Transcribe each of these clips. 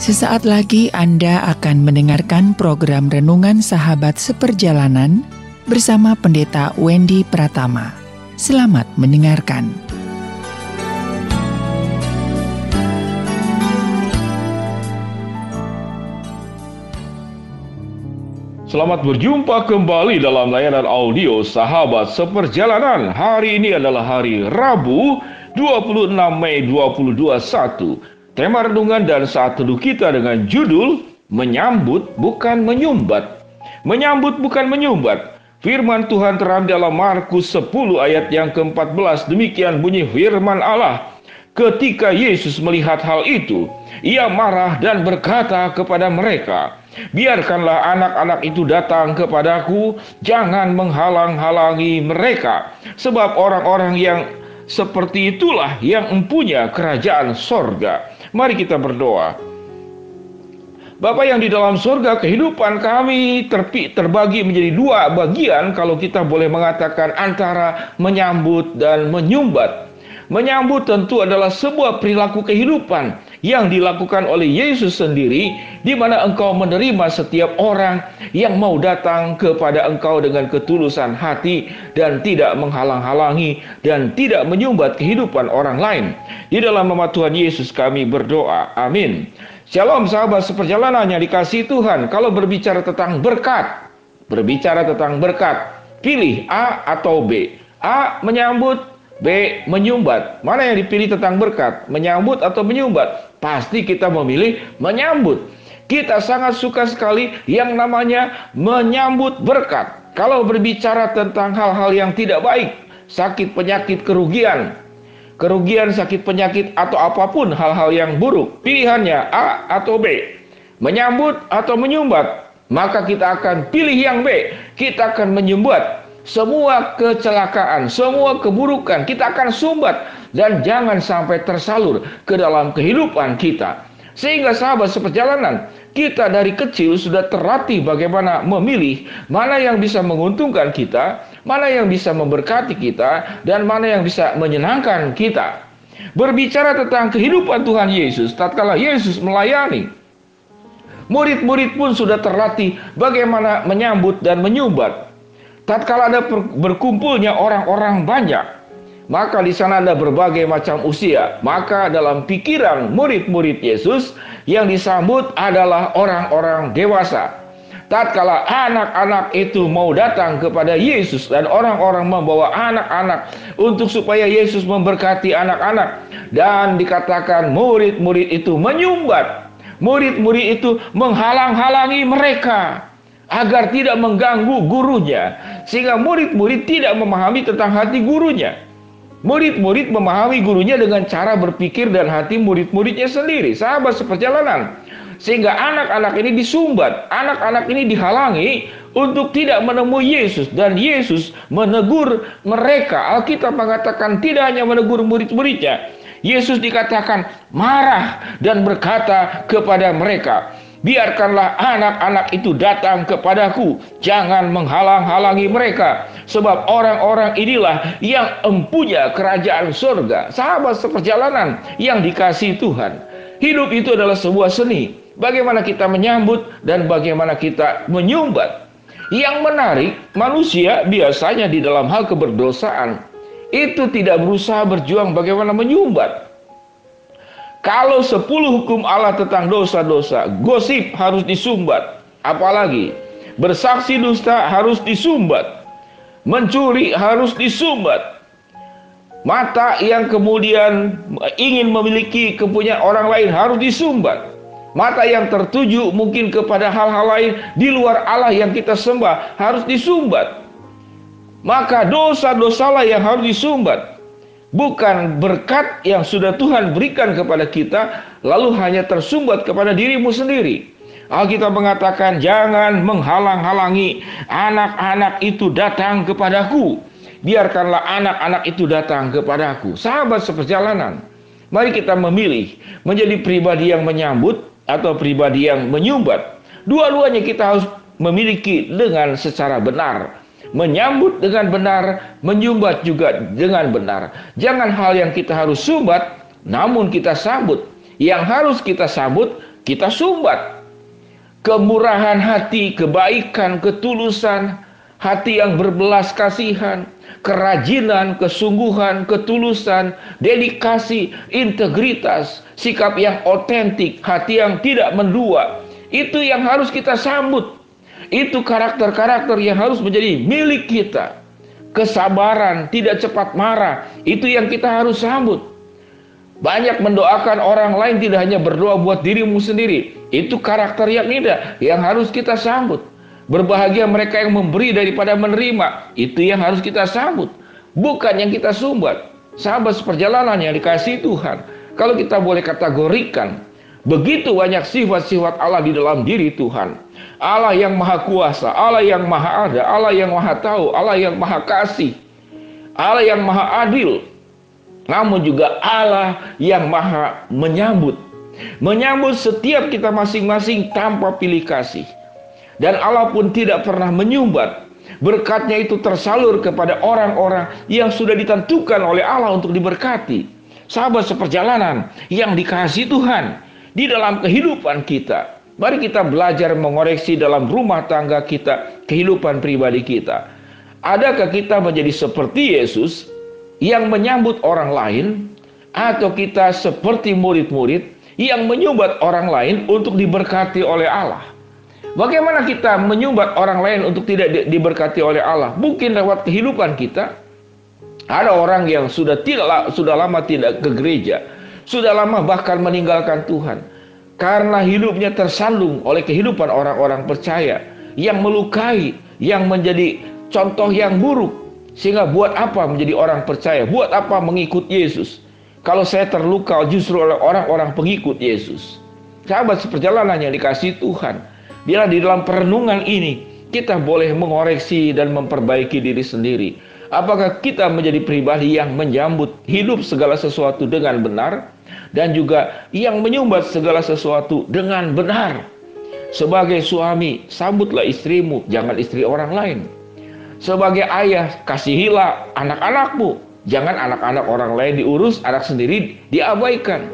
Sesaat lagi Anda akan mendengarkan program Renungan Sahabat Seperjalanan bersama Pendeta Wendy Pratama. Selamat mendengarkan. Selamat berjumpa kembali dalam layanan audio Sahabat Seperjalanan. Hari ini adalah hari Rabu, 26 Mei 2021. Tema renungan dan saat teduh kita dengan judul Menyambut bukan menyumbat. Menyambut bukan menyumbat. Firman Tuhan terambil dalam Markus 10 ayat yang ke-14. Demikian bunyi firman Allah. Ketika Yesus melihat hal itu, ia marah dan berkata kepada mereka, "Biarkanlah anak-anak itu datang kepadaku, jangan menghalang-halangi mereka, sebab orang-orang yang seperti itulah yang mempunyai kerajaan sorga." Mari kita berdoa. Bapa yang di dalam surga, kehidupan kami terbagi menjadi dua bagian kalau kita boleh mengatakan antara menyambut dan menyumbat. Menyambut tentu adalah sebuah perilaku kehidupan yang dilakukan oleh Yesus sendiri, di mana engkau menerima setiap orang yang mau datang kepada engkau dengan ketulusan hati dan tidak menghalang-halangi dan tidak menyumbat kehidupan orang lain. Di dalam nama Tuhan Yesus kami berdoa. Amin. Shalom sahabat seperjalanan yang dikasihi Tuhan. Kalau berbicara tentang berkat, pilih A atau B. A menyambut, B menyumbat. Mana yang dipilih tentang berkat? Menyambut atau menyumbat? Pasti kita memilih menyambut. Kita sangat suka sekali yang namanya menyambut berkat. Kalau berbicara tentang hal-hal yang tidak baik, sakit, penyakit, kerugian, sakit, penyakit, atau apapun hal-hal yang buruk, pilihannya A atau B. Menyambut atau menyumbat? Maka kita akan pilih yang B. Kita akan menyumbat semua kecelakaan, semua keburukan, kita akan sumbat dan jangan sampai tersalur ke dalam kehidupan kita. Sehingga sahabat seperjalanan, kita dari kecil sudah terlatih bagaimana memilih mana yang bisa menguntungkan kita, mana yang bisa memberkati kita, dan mana yang bisa menyenangkan kita. Berbicara tentang kehidupan Tuhan Yesus, tatkala Yesus melayani, murid-murid pun sudah terlatih bagaimana menyambut dan menyumbat. Tatkala ada berkumpulnya orang-orang banyak, maka di sana ada berbagai macam usia. Maka dalam pikiran murid-murid Yesus, yang disambut adalah orang-orang dewasa. Tatkala anak-anak itu mau datang kepada Yesus dan orang-orang membawa anak-anak untuk supaya Yesus memberkati anak-anak, dan dikatakan murid-murid itu menyumbat. Murid-murid itu menghalang-halangi mereka agar tidak mengganggu gurunya, sehingga murid-murid tidak memahami tentang hati gurunya. Murid-murid memahami gurunya dengan cara berpikir dan hati murid-muridnya sendiri. Sahabat seperjalanan, sehingga anak-anak ini disumbat, anak-anak ini dihalangi untuk tidak menemui Yesus, dan Yesus menegur mereka. Alkitab mengatakan tidak hanya menegur murid-muridnya, Yesus dikatakan marah dan berkata kepada mereka, "Biarkanlah anak-anak itu datang kepadaku, jangan menghalang-halangi mereka, sebab orang-orang inilah yang mempunyai kerajaan surga." Sahabat seperjalanan yang dikasihi Tuhan, hidup itu adalah sebuah seni. Bagaimana kita menyambut dan bagaimana kita menyumbat. Yang menarik, manusia biasanya di dalam hal keberdosaan itu tidak berusaha berjuang bagaimana menyumbat. Kalau 10 hukum Allah tentang dosa-dosa, gosip harus disumbat. Apalagi bersaksi dusta harus disumbat. Mencuri harus disumbat. Mata yang kemudian ingin memiliki kepunyaan orang lain harus disumbat. Mata yang tertuju mungkin kepada hal-hal lain di luar Allah yang kita sembah harus disumbat. Maka dosa-dosalah yang harus disumbat. Bukan berkat yang sudah Tuhan berikan kepada kita, lalu hanya tersumbat kepada dirimu sendiri. Alkitab mengatakan, jangan menghalang-halangi anak-anak itu datang kepadaku. Biarkanlah anak-anak itu datang kepadaku. Sahabat seperjalanan, mari kita memilih menjadi pribadi yang menyambut atau pribadi yang menyumbat. Dua-duanya kita harus memiliki dengan secara benar. Menyambut dengan benar, menyumbat juga dengan benar. Jangan hal yang kita harus sumbat, namun kita sambut. Yang harus kita sambut, kita sumbat. Kemurahan hati, kebaikan, ketulusan, hati yang berbelas kasihan, kerajinan, kesungguhan, ketulusan, dedikasi, integritas, sikap yang otentik, hati yang tidak mendua. Itu yang harus kita sambut. Itu karakter-karakter yang harus menjadi milik kita. Kesabaran, tidak cepat marah, itu yang kita harus sambut. Banyak mendoakan orang lain, tidak hanya berdoa buat dirimu sendiri. Itu karakter yang indah yang harus kita sambut. Berbahagia mereka yang memberi daripada menerima. Itu yang harus kita sambut, bukan yang kita sumbat. Sahabat seperjalanan yang dikasihi Tuhan, kalau kita boleh kategorikan, begitu banyak sifat-sifat Allah di dalam diri Tuhan. Allah yang maha kuasa, Allah yang maha ada, Allah yang maha tahu, Allah yang maha kasih, Allah yang maha adil. Namun juga Allah yang maha menyambut. Menyambut setiap kita masing-masing tanpa pilih kasih. Dan Allah pun tidak pernah menyumbat. Berkatnya itu tersalur kepada orang-orang yang sudah ditentukan oleh Allah untuk diberkati. Sahabat seperjalanan yang dikasihi Tuhan, di dalam kehidupan kita, mari kita belajar mengoreksi dalam rumah tangga kita, kehidupan pribadi kita. Adakah kita menjadi seperti Yesus yang menyambut orang lain, atau kita seperti murid-murid yang menyumbat orang lain untuk diberkati oleh Allah? Bagaimana kita menyumbat orang lain untuk tidak diberkati oleh Allah? Mungkin lewat kehidupan kita. Ada orang yang sudah lama tidak ke gereja, sudah lama bahkan meninggalkan Tuhan, karena hidupnya tersandung oleh kehidupan orang-orang percaya yang melukai, yang menjadi contoh yang buruk. Sehingga buat apa menjadi orang percaya? Buat apa mengikut Yesus kalau saya terluka justru oleh orang-orang pengikut Yesus? Sahabat seperjalanan yang dikasihi Tuhan, biarlah di dalam perenungan ini kita boleh mengoreksi dan memperbaiki diri sendiri. Apakah kita menjadi pribadi yang menyambut hidup segala sesuatu dengan benar, dan juga yang menyumbat segala sesuatu dengan benar? Sebagai suami, sambutlah istrimu, jangan istri orang lain. Sebagai ayah, kasihilah anak-anakmu, jangan anak-anak orang lain diurus, anak sendiri diabaikan.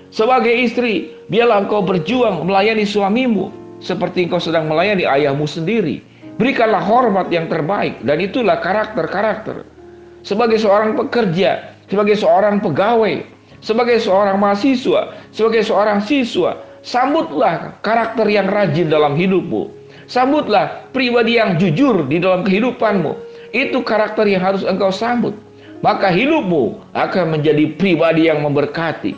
Sebagai istri, biarlah engkau berjuang melayani suamimu seperti engkau sedang melayani ayahmu sendiri. Berikanlah hormat yang terbaik, dan itulah karakter-karakter. Sebagai seorang pekerja, sebagai seorang pegawai, sebagai seorang mahasiswa, sebagai seorang siswa, sambutlah karakter yang rajin dalam hidupmu. Sambutlah pribadi yang jujur di dalam kehidupanmu. Itu karakter yang harus engkau sambut. Maka hidupmu akan menjadi pribadi yang memberkati.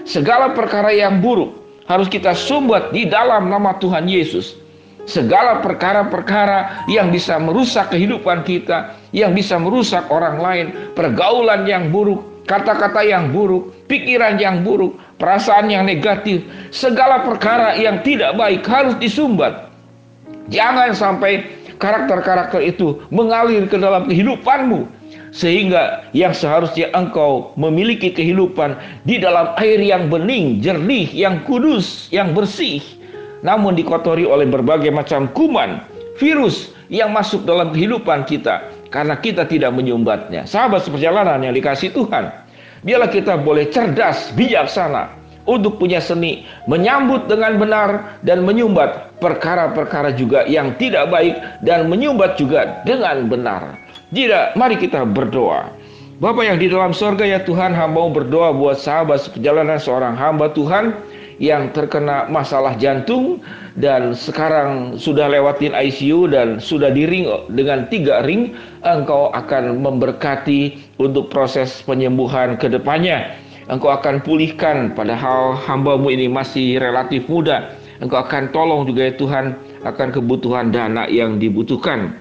Segala perkara yang buruk harus kita sumbat di dalam nama Tuhan Yesus. Segala perkara-perkara yang bisa merusak kehidupan kita, yang bisa merusak orang lain, pergaulan yang buruk, kata-kata yang buruk, pikiran yang buruk, perasaan yang negatif, segala perkara yang tidak baik harus disumbat. Jangan sampai karakter-karakter itu mengalir ke dalam kehidupanmu, sehingga yang seharusnya engkau memiliki kehidupan di dalam air yang bening, jernih, yang kudus, yang bersih, namun dikotori oleh berbagai macam kuman, virus yang masuk dalam kehidupan kita karena kita tidak menyumbatnya. Sahabat seperjalanan yang dikasihi Tuhan, biarlah kita boleh cerdas, bijaksana untuk punya seni menyambut dengan benar dan menyumbat perkara-perkara juga yang tidak baik, dan menyumbat juga dengan benar. Tidak, mari kita berdoa. Bapa yang di dalam sorga, ya Tuhan, hamba mau berdoa buat sahabat seperjalanan seorang hamba Tuhan yang terkena masalah jantung dan sekarang sudah lewatin ICU dan sudah di ring dengan 3 ring. Engkau akan memberkati untuk proses penyembuhan ke depannya. Engkau akan pulihkan, padahal hamba-Mu ini masih relatif muda. Engkau akan tolong juga ya Tuhan akan kebutuhan dana yang dibutuhkan.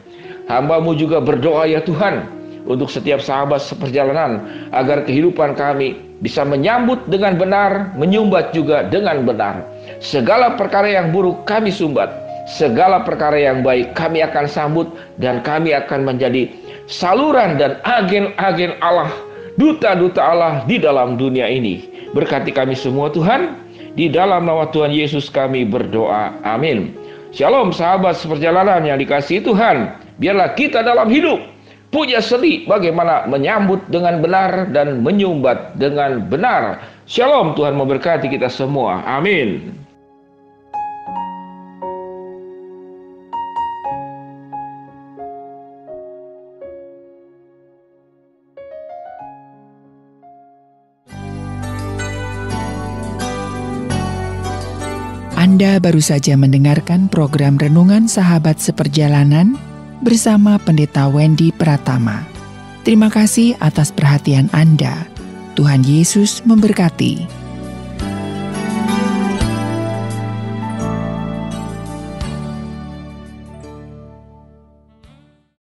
Hamba-Mu juga berdoa ya Tuhan untuk setiap sahabat seperjalanan, agar kehidupan kami bisa menyambut dengan benar, menyumbat juga dengan benar. Segala perkara yang buruk kami sumbat, segala perkara yang baik kami akan sambut, dan kami akan menjadi saluran dan agen-agen Allah, duta-duta Allah di dalam dunia ini. Berkati kami semua Tuhan, di dalam nama Tuhan Yesus kami berdoa, amin. Shalom sahabat seperjalanan yang dikasihi Tuhan, biarlah kita dalam hidup punya seni bagaimana menyambut dengan benar dan menyumbat dengan benar. Shalom, Tuhan memberkati kita semua, amin. Anda baru saja mendengarkan program Renungan Sahabat Seperjalanan bersama Pendeta Wendy Pratama. Terima kasih atas perhatian Anda. Tuhan Yesus memberkati.